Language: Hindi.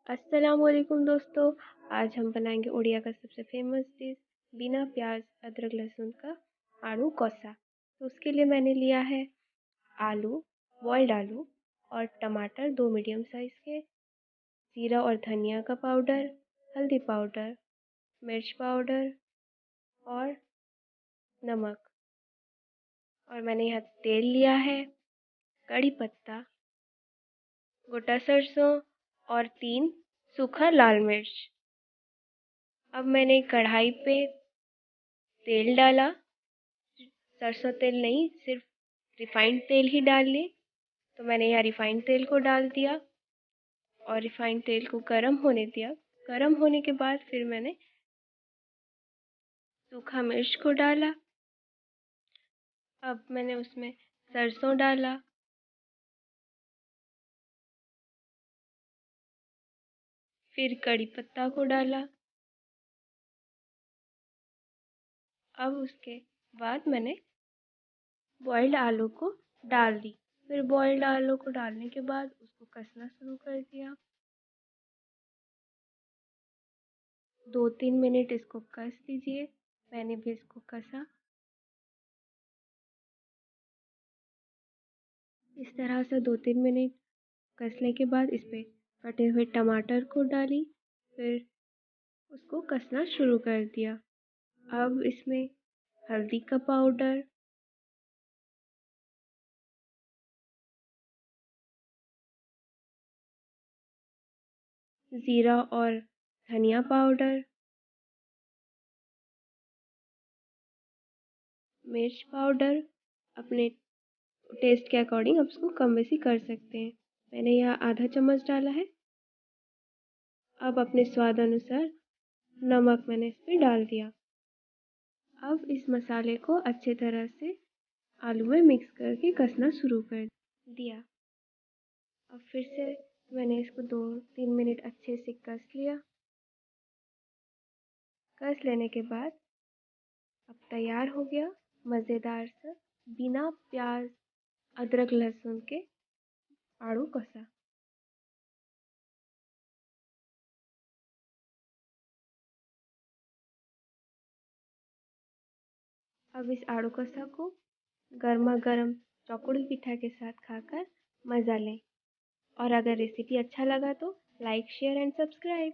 अस्सलामुअलैकुम दोस्तों। आज हम बनाएंगे उड़िया का सबसे फेमस डिश बिना प्याज अदरक लहसुन का आलू कौसा। तो उसके लिए मैंने लिया है आलू, बॉइल्ड आलू और टमाटर 2 मीडियम साइज़ के, जीरा और धनिया का पाउडर, हल्दी पाउडर, मिर्च पाउडर और नमक। और मैंने यहाँ तेल लिया है, कड़ी पत्ता, गोटा सरसों और 3 सूखा लाल मिर्च। अब मैंने कढ़ाई पे तेल डाला, सरसों तेल नहीं, सिर्फ रिफाइंड तेल ही डाल ली। तो मैंने यहाँ रिफाइंड तेल को डाल दिया और रिफाइंड तेल को गर्म होने दिया। गर्म होने के बाद फिर मैंने सूखा मिर्च को डाला। अब मैंने उसमें सरसों डाला, फिर कड़ी पत्ता को डाला। अब उसके बाद मैंने बॉइल्ड आलू को डाल दी। फिर बॉइल्ड आलू को डालने के बाद उसको कसना शुरू कर दिया। 2-3 मिनट इसको कस लीजिए। मैंने भी इसको कसा। इस तरह से 2-3 मिनट कसने के बाद इस पे कटे हुए टमाटर को डाली, फिर उसको कसना शुरू कर दिया। अब इसमें हल्दी का पाउडर, जीरा और धनिया पाउडर, मिर्च पाउडर, अपने टेस्ट के अकॉर्डिंग आप इसको कम बेसी कर सकते हैं। मैंने यहाँ आधा चम्मच डाला है। अब अपने स्वाद अनुसार नमक मैंने इस पर डाल दिया। अब इस मसाले को अच्छे तरह से आलू में मिक्स करके कसना शुरू कर दिया। अब फिर से मैंने इसको 2-3 मिनट अच्छे से कस लिया। कस लेने के बाद अब तैयार हो गया मज़ेदार सा बिना प्याज अदरक लहसुन के आड़ू कसा। अब इस आड़ू कसा को गर्मा गर्म चौकुड़ी पिठा के साथ खाकर मज़ा लें। और अगर रेसिपी अच्छा लगा तो लाइक शेयर एंड सब्सक्राइब।